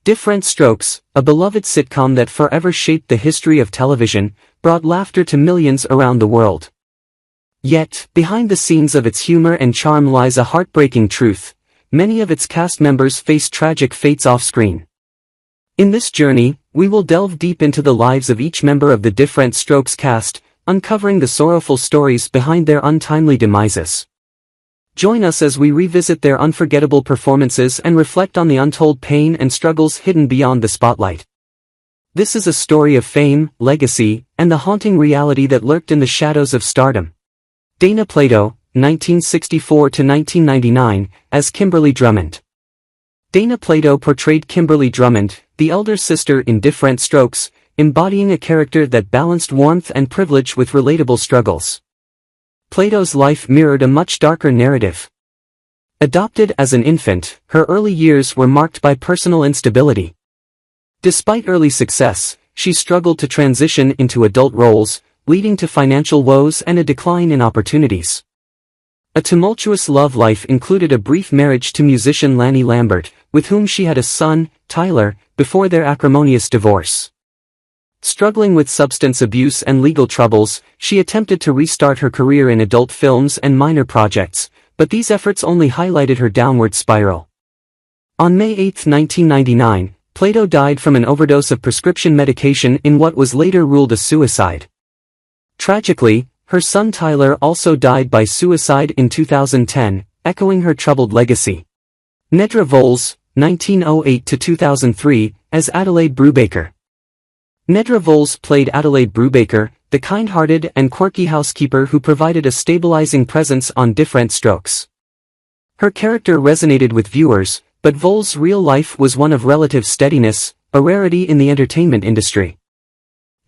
Diff'rent Strokes, a beloved sitcom that forever shaped the history of television, brought laughter to millions around the world. Yet, behind the scenes of its humor and charm lies a heartbreaking truth: many of its cast members face tragic fates off-screen. In this journey, we will delve deep into the lives of each member of the Diff'rent Strokes cast, uncovering the sorrowful stories behind their untimely demises. Join us as we revisit their unforgettable performances and reflect on the untold pain and struggles hidden beyond the spotlight. This is a story of fame, legacy, and the haunting reality that lurked in the shadows of stardom. Dana Plato, 1964–1999, as Kimberly Drummond. Dana Plato portrayed Kimberly Drummond, the elder sister in Diff'rent Strokes, embodying a character that balanced warmth and privilege with relatable struggles. Plato's life mirrored a much darker narrative. Adopted as an infant, her early years were marked by personal instability. Despite early success, she struggled to transition into adult roles, leading to financial woes and a decline in opportunities. A tumultuous love life included a brief marriage to musician Lanny Lambert, with whom she had a son, Tyler, before their acrimonious divorce. Struggling with substance abuse and legal troubles, she attempted to restart her career in adult films and minor projects, but these efforts only highlighted her downward spiral. On May 8, 1999, Plato died from an overdose of prescription medication in what was later ruled a suicide. Tragically, her son Tyler also died by suicide in 2010, echoing her troubled legacy. Nedra Volz, 1908–2003, as Adelaide Brubaker. Nedra Volz played Adelaide Brubaker, the kind-hearted and quirky housekeeper who provided a stabilizing presence on Diff'rent Strokes. Her character resonated with viewers, but Volz's real life was one of relative steadiness, a rarity in the entertainment industry.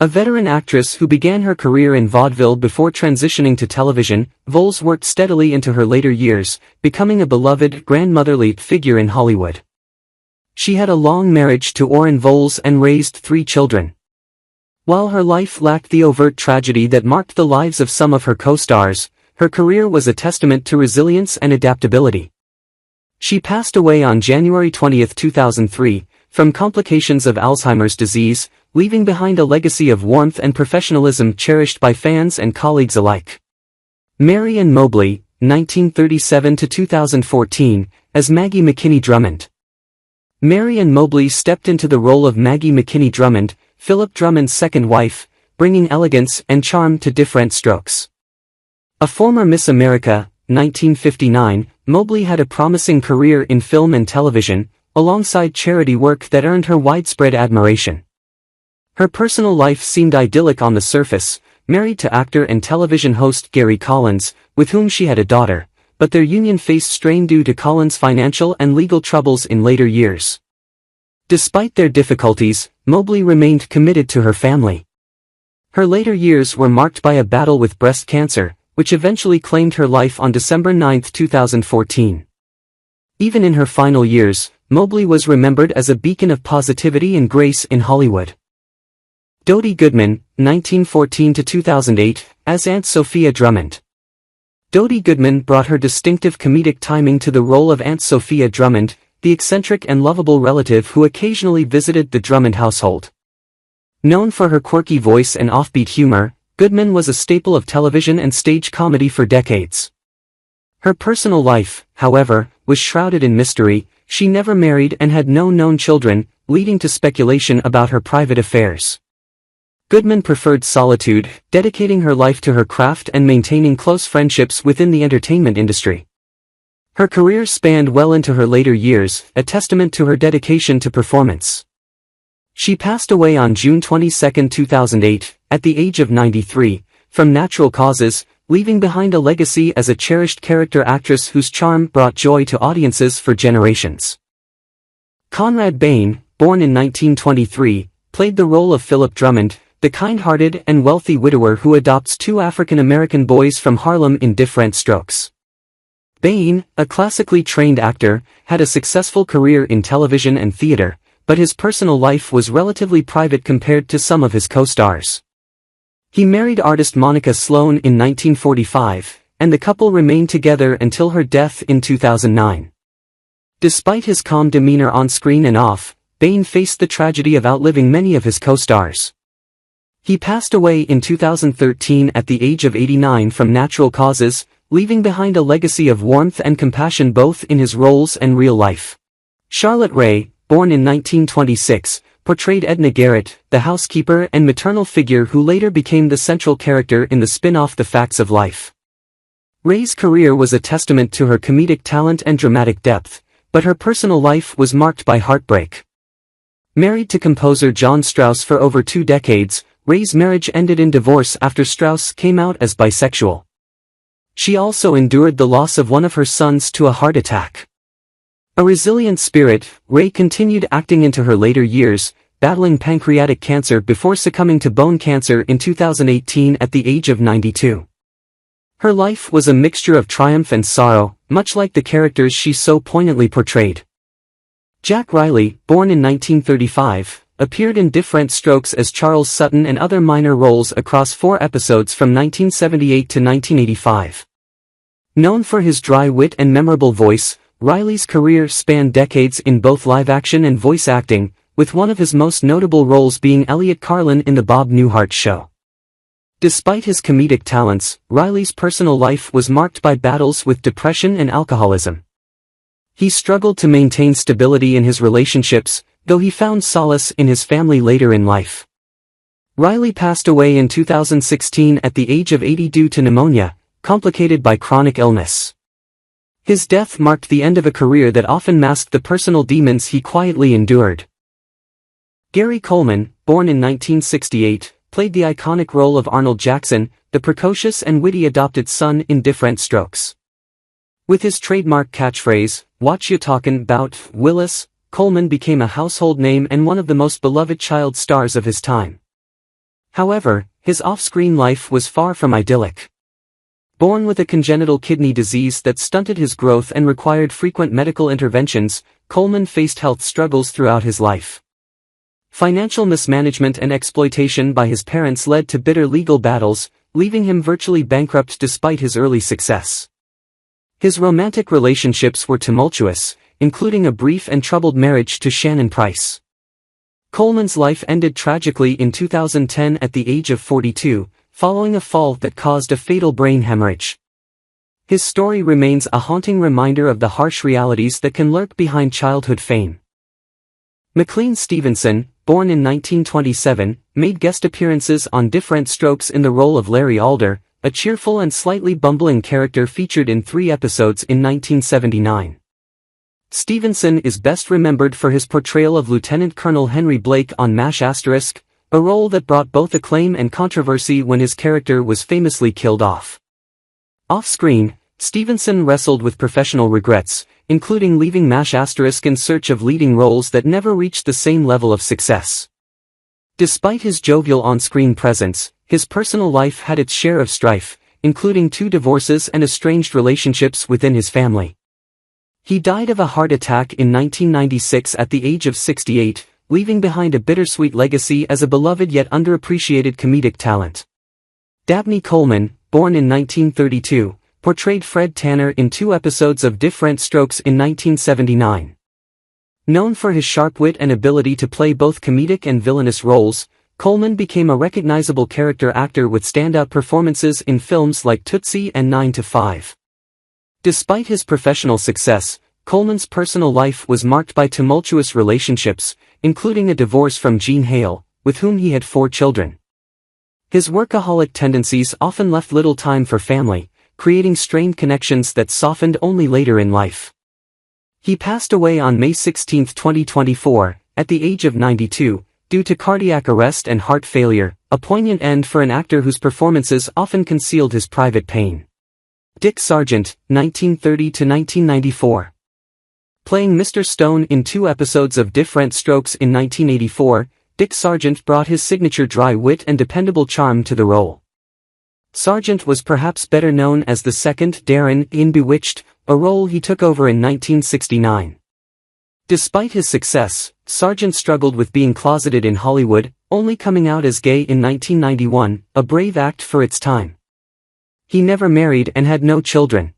A veteran actress who began her career in vaudeville before transitioning to television, Volz worked steadily into her later years, becoming a beloved, grandmotherly figure in Hollywood. She had a long marriage to Orrin Volz and raised 3 children. While her life lacked the overt tragedy that marked the lives of some of her co-stars, her career was a testament to resilience and adaptability. She passed away on January 20, 2003, from complications of Alzheimer's disease, leaving behind a legacy of warmth and professionalism cherished by fans and colleagues alike. Ann Mobley, 1937–2014, as Maggie McKinney Drummond. Ann Mobley stepped into the role of Maggie McKinney Drummond, Philip Drummond's second wife, bringing elegance and charm to Diff'rent Strokes. A former Miss America, 1959, Mobley had a promising career in film and television, alongside charity work that earned her widespread admiration. Her personal life seemed idyllic on the surface, married to actor and television host Gary Collins, with whom she had a daughter, but their union faced strain due to Collins' financial and legal troubles in later years. Despite their difficulties, Mobley remained committed to her family. Her later years were marked by a battle with breast cancer, which eventually claimed her life on December 9, 2014. Even in her final years, Mobley was remembered as a beacon of positivity and grace in Hollywood. Dody Goodman, 1914–2008, as Aunt Sophia Drummond. Dody Goodman brought her distinctive comedic timing to the role of Aunt Sophia Drummond, the eccentric and lovable relative who occasionally visited the Drummond household. Known for her quirky voice and offbeat humor, Goodman was a staple of television and stage comedy for decades. Her personal life, however, was shrouded in mystery. She never married and had no known children, leading to speculation about her private affairs. Goodman preferred solitude, dedicating her life to her craft and maintaining close friendships within the entertainment industry. Her career spanned well into her later years, a testament to her dedication to performance. She passed away on June 22, 2008, at the age of 93, from natural causes, leaving behind a legacy as a cherished character actress whose charm brought joy to audiences for generations. Conrad Bain, born in 1923, played the role of Philip Drummond, the kind-hearted and wealthy widower who adopts 2 African-American boys from Harlem in Diff'rent Strokes. Bain, a classically trained actor, had a successful career in television and theater, but his personal life was relatively private compared to some of his co-stars. He married artist Monica Sloan in 1945, and the couple remained together until her death in 2009. Despite his calm demeanor on screen and off, Bain faced the tragedy of outliving many of his co-stars. He passed away in 2013 at the age of 89 from natural causes, leaving behind a legacy of warmth and compassion both in his roles and real life. Charlotte Rae, born in 1926, portrayed Edna Garrett, the housekeeper and maternal figure who later became the central character in the spin-off The Facts of Life. Rae's career was a testament to her comedic talent and dramatic depth, but her personal life was marked by heartbreak. Married to composer John Strauss for over 2 decades, Rae's marriage ended in divorce after Strauss came out as bisexual. She also endured the loss of one of her sons to a heart attack. A resilient spirit, Rae continued acting into her later years, battling pancreatic cancer before succumbing to bone cancer in 2018 at the age of 92. Her life was a mixture of triumph and sorrow, much like the characters she so poignantly portrayed. Jack Riley, born in 1935, appeared in Diff'rent Strokes as Charles Sutton and other minor roles across 4 episodes from 1978 to 1985. Known for his dry wit and memorable voice, Riley's career spanned decades in both live-action and voice acting, with one of his most notable roles being Elliot Carlin in The Bob Newhart Show. Despite his comedic talents, Riley's personal life was marked by battles with depression and alcoholism. He struggled to maintain stability in his relationships, though he found solace in his family later in life. Riley passed away in 2016 at the age of 80 due to pneumonia, complicated by chronic illness. His death marked the end of a career that often masked the personal demons he quietly endured. Gary Coleman, born in 1968, played the iconic role of Arnold Jackson, the precocious and witty adopted son in Diff'rent Strokes. With his trademark catchphrase, "Watch you talkin' 'bout, Willis," Coleman became a household name and one of the most beloved child stars of his time. However, his off-screen life was far from idyllic. Born with a congenital kidney disease that stunted his growth and required frequent medical interventions, Coleman faced health struggles throughout his life. Financial mismanagement and exploitation by his parents led to bitter legal battles, leaving him virtually bankrupt despite his early success. His romantic relationships were tumultuous, including a brief and troubled marriage to Shannon Price. Coleman's life ended tragically in 2010 at the age of 42, following a fall that caused a fatal brain hemorrhage. His story remains a haunting reminder of the harsh realities that can lurk behind childhood fame. McLean Stevenson, born in 1927, made guest appearances on Diff'rent Strokes in the role of Larry Alder, a cheerful and slightly bumbling character featured in 3 episodes in 1979. Stevenson is best remembered for his portrayal of Lieutenant Colonel Henry Blake on MASH*, a role that brought both acclaim and controversy when his character was famously killed off. Off-screen, Stevenson wrestled with professional regrets, including leaving MASH* in search of leading roles that never reached the same level of success. Despite his jovial on-screen presence, his personal life had its share of strife, including 2 divorces and estranged relationships within his family. He died of a heart attack in 1996 at the age of 68, leaving behind a bittersweet legacy as a beloved yet underappreciated comedic talent. Dabney Coleman, born in 1932, portrayed Fred Tanner in 2 episodes of Diff'rent Strokes in 1979. Known for his sharp wit and ability to play both comedic and villainous roles, Coleman became a recognizable character actor with standout performances in films like Tootsie and 9 to 5. Despite his professional success, Coleman's personal life was marked by tumultuous relationships, including a divorce from Jean Hale, with whom he had 4 children. His workaholic tendencies often left little time for family, creating strained connections that softened only later in life. He passed away on May 16, 2024, at the age of 92, due to cardiac arrest and heart failure, a poignant end for an actor whose performances often concealed his private pain. Dick Sargent, 1930 to 1994. Playing Mr. Stone in 2 episodes of Diff'rent Strokes in 1984, Dick Sargent brought his signature dry wit and dependable charm to the role. Sargent was perhaps better known as the second Darren in Bewitched, a role he took over in 1969. Despite his success, Sargent struggled with being closeted in Hollywood, only coming out as gay in 1991, a brave act for its time. He never married and had no children.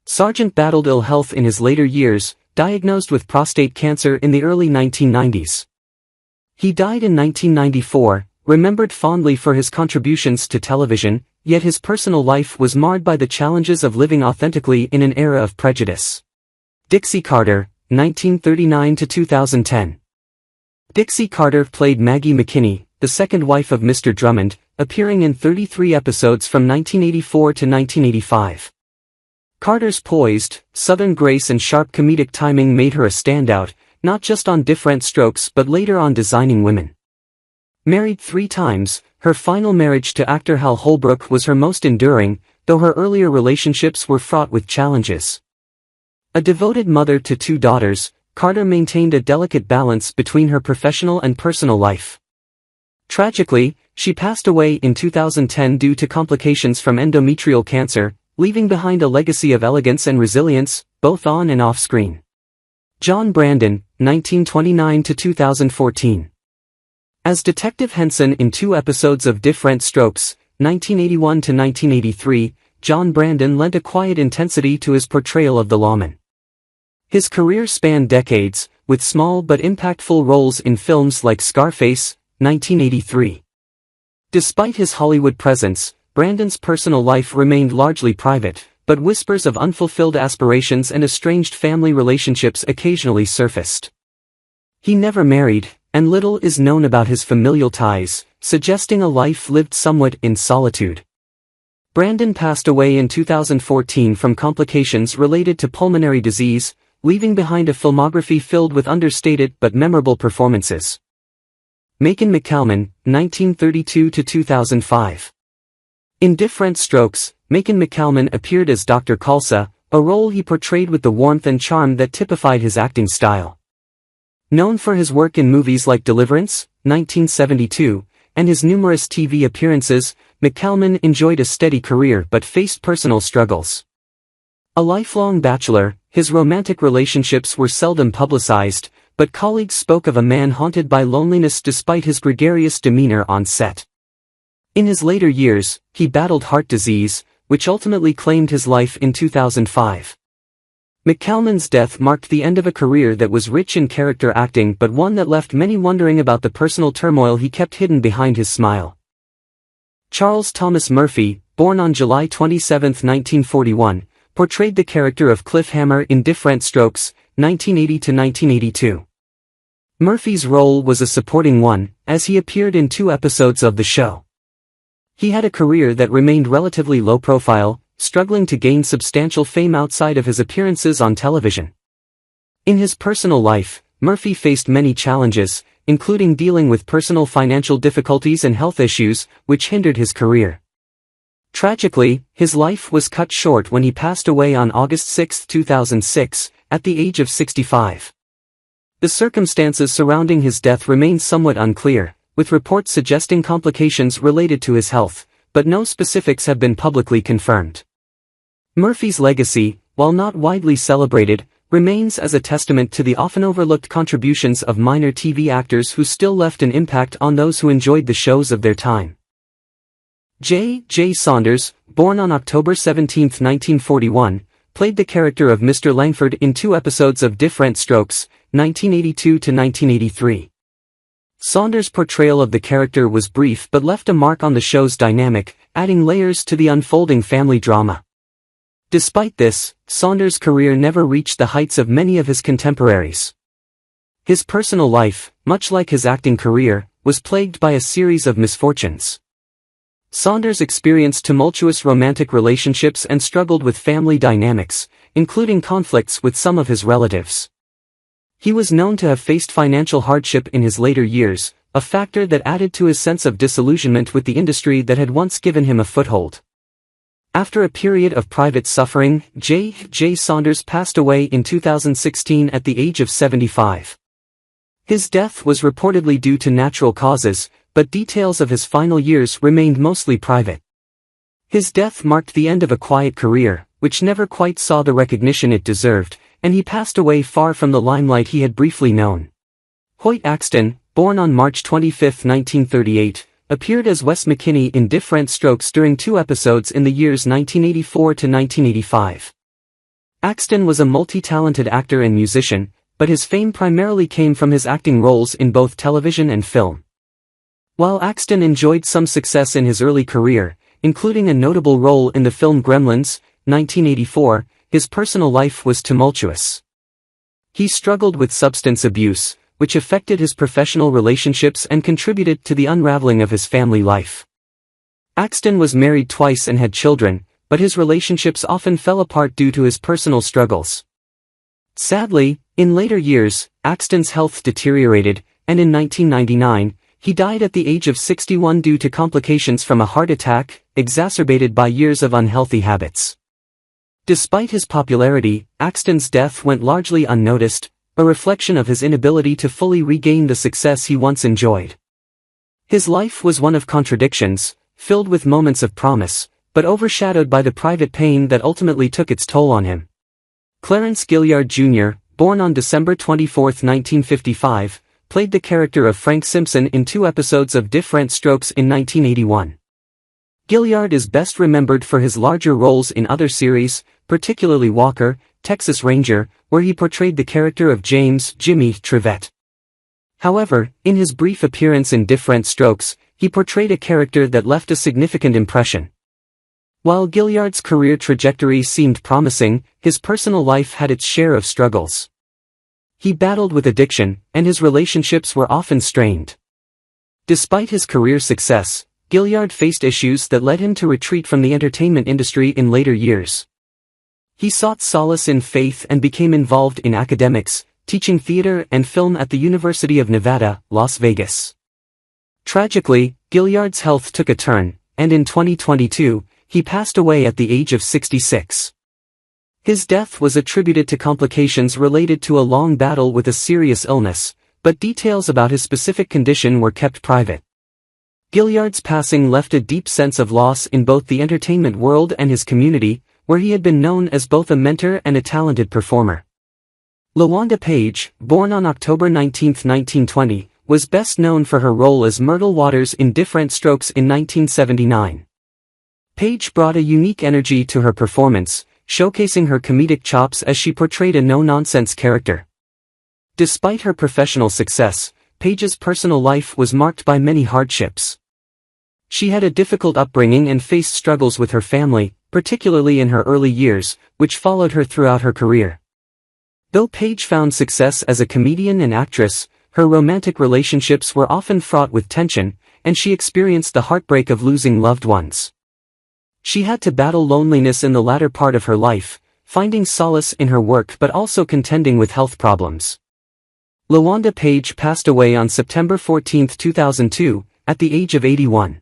Sargent battled ill health in his later years, diagnosed with prostate cancer in the early 1990s. He died in 1994, remembered fondly for his contributions to television, yet his personal life was marred by the challenges of living authentically in an era of prejudice. Dixie Carter, 1939 to 2010. Dixie Carter played Maggie McKinney, the second wife of Mr. Drummond, appearing in 33 episodes from 1984 to 1985. Carter's poised, southern grace and sharp comedic timing made her a standout, not just on Diff'rent Strokes but later on Designing Women. Married 3 times, her final marriage to actor Hal Holbrook was her most enduring, though her earlier relationships were fraught with challenges. A devoted mother to 2 daughters, Carter maintained a delicate balance between her professional and personal life. Tragically, she passed away in 2010 due to complications from endometrial cancer, leaving behind a legacy of elegance and resilience, both on and off screen. John Brandon, 1929 to 2014. As Detective Henson in 2 episodes of Diff'rent Strokes, 1981 to 1983, John Brandon lent a quiet intensity to his portrayal of the lawman. His career spanned decades, with small but impactful roles in films like Scarface, 1983. Despite his Hollywood presence, Brandon's personal life remained largely private, but whispers of unfulfilled aspirations and estranged family relationships occasionally surfaced. He never married, and little is known about his familial ties, suggesting a life lived somewhat in solitude. Brandon passed away in 2014 from complications related to pulmonary disease, leaving behind a filmography filled with understated but memorable performances. Macon McCalman, 1932 to 2005. In Diff'rent Strokes, Macon McCalman appeared as Dr. Khalsa, a role he portrayed with the warmth and charm that typified his acting style. Known for his work in movies like Deliverance, 1972, and his numerous TV appearances, McCalman enjoyed a steady career but faced personal struggles. A lifelong bachelor, his romantic relationships were seldom publicized, but colleagues spoke of a man haunted by loneliness despite his gregarious demeanor on set. In his later years, he battled heart disease, which ultimately claimed his life in 2005. McCalman's death marked the end of a career that was rich in character acting but one that left many wondering about the personal turmoil he kept hidden behind his smile. Charles Thomas Murphy, born on July 27, 1941, portrayed the character of Cliff Hammer in Diff'rent Strokes, 1980 to 1982. Murphy's role was a supporting one, as he appeared in 2 episodes of the show. He had a career that remained relatively low-profile, struggling to gain substantial fame outside of his appearances on television. In his personal life, Murphy faced many challenges, including dealing with personal financial difficulties and health issues, which hindered his career. Tragically, his life was cut short when he passed away on August 6, 2006, at the age of 65. The circumstances surrounding his death remain somewhat unclear, with reports suggesting complications related to his health, but no specifics have been publicly confirmed. Murphy's legacy, while not widely celebrated, remains as a testament to the often overlooked contributions of minor TV actors who still left an impact on those who enjoyed the shows of their time. J. Saunders, born on October 17, 1941, played the character of Mr. Langford in 2 episodes of Diff'rent Strokes, 1982 to 1983. Saunders' portrayal of the character was brief but left a mark on the show's dynamic, adding layers to the unfolding family drama. Despite this, Saunders' career never reached the heights of many of his contemporaries. His personal life, much like his acting career, was plagued by a series of misfortunes. Saunders experienced tumultuous romantic relationships and struggled with family dynamics, including conflicts with some of his relatives. He was known to have faced financial hardship in his later years, a factor that added to his sense of disillusionment with the industry that had once given him a foothold. After a period of private suffering, J. Saunders passed away in 2016 at the age of 75. His death was reportedly due to natural causes, but details of his final years remained mostly private. His death marked the end of a quiet career, which never quite saw the recognition it deserved, and he passed away far from the limelight he had briefly known. Hoyt Axton, born on March 25, 1938, appeared as Wes McKinney in Diff'rent Strokes during 2 episodes in the years 1984 to 1985. Axton was a multi-talented actor and musician, but his fame primarily came from his acting roles in both television and film. While Axton enjoyed some success in his early career, including a notable role in the film Gremlins, 1984, his personal life was tumultuous. He struggled with substance abuse, which affected his professional relationships and contributed to the unraveling of his family life. Axton was married twice and had children, but his relationships often fell apart due to his personal struggles. Sadly, in later years, Axton's health deteriorated, and in 1999, he died at the age of 61 due to complications from a heart attack, exacerbated by years of unhealthy habits. Despite his popularity, Axton's death went largely unnoticed, a reflection of his inability to fully regain the success he once enjoyed. His life was one of contradictions, filled with moments of promise, but overshadowed by the private pain that ultimately took its toll on him. Clarence Gilyard Jr., born on December 24, 1955, played the character of Frank Simpson in 2 episodes of Diff'rent in 1981. Gilyard is best remembered for his larger roles in other series, particularly Walker, Texas Ranger, where he portrayed the character of James "Jimmy" Trivette. However, in his brief appearance in Diff'rent, he portrayed a character that left a significant impression. While Gilyard's career trajectory seemed promising, his personal life had its share of struggles. He battled with addiction, and his relationships were often strained. Despite his career success, Gilyard faced issues that led him to retreat from the entertainment industry in later years. He sought solace in faith and became involved in academics, teaching theater and film at the University of Nevada, Las Vegas. Tragically, Gilyard's health took a turn, and in 2022, he passed away at the age of 66. His death was attributed to complications related to a long battle with a serious illness, but details about his specific condition were kept private. Gilyard's passing left a deep sense of loss in both the entertainment world and his community, where he had been known as both a mentor and a talented performer. LaWanda Page, born on October 19, 1920, was best known for her role as Myrtle Waters in Diff'rent in 1979. Page brought a unique energy to her performance, showcasing her comedic chops as she portrayed a no-nonsense character. Despite her professional success, Page's personal life was marked by many hardships. She had a difficult upbringing and faced struggles with her family, particularly in her early years, which followed her throughout her career. Though Page found success as a comedian and actress, her romantic relationships were often fraught with tension, and she experienced the heartbreak of losing loved ones. She had to battle loneliness in the latter part of her life, finding solace in her work but also contending with health problems. LaWanda Page passed away on September 14, 2002, at the age of 81.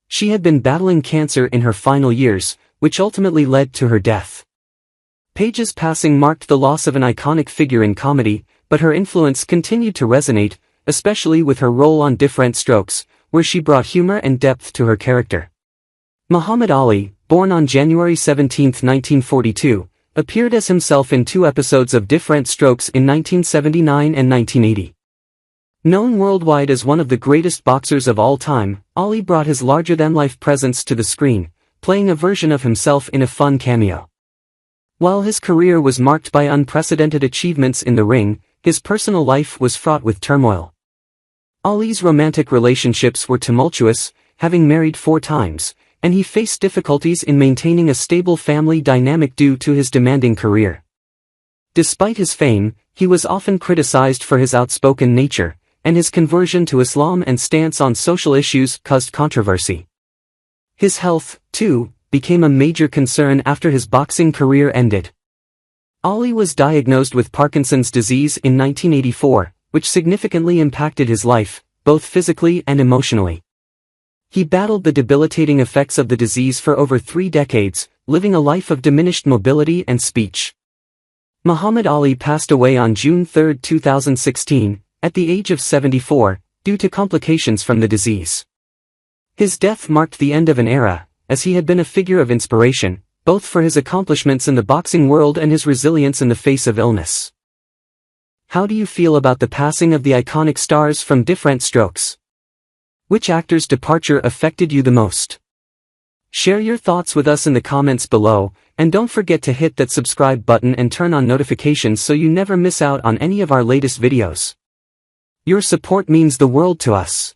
She had been battling cancer in her final years, which ultimately led to her death. Page's passing marked the loss of an iconic figure in comedy, but her influence continued to resonate, especially with her role on Diff'rent, where she brought humor and depth to her character. Muhammad Ali, born on January 17, 1942, appeared as himself in 2 episodes of Diff'rent in 1979 and 1980. Known worldwide as one of the greatest boxers of all time, Ali brought his larger-than-life presence to the screen, playing a version of himself in a fun cameo. While his career was marked by unprecedented achievements in the ring, his personal life was fraught with turmoil. Ali's romantic relationships were tumultuous, having married 4 times, and he faced difficulties in maintaining a stable family dynamic due to his demanding career. Despite his fame, he was often criticized for his outspoken nature, and his conversion to Islam and stance on social issues caused controversy. His health, too, became a major concern after his boxing career ended. Ali was diagnosed with Parkinson's disease in 1984, which significantly impacted his life, both physically and emotionally. He battled the debilitating effects of the disease for over 3 decades, living a life of diminished mobility and speech. Muhammad Ali passed away on June 3, 2016, at the age of 74, due to complications from the disease. His death marked the end of an era, as he had been a figure of inspiration, both for his accomplishments in the boxing world and his resilience in the face of illness. How do you feel about the passing of the iconic stars from Diff'rent? Which actor's departure affected you the most? Share your thoughts with us in the comments below, and don't forget to hit that subscribe button and turn on notifications so you never miss out on any of our latest videos. Your support means the world to us.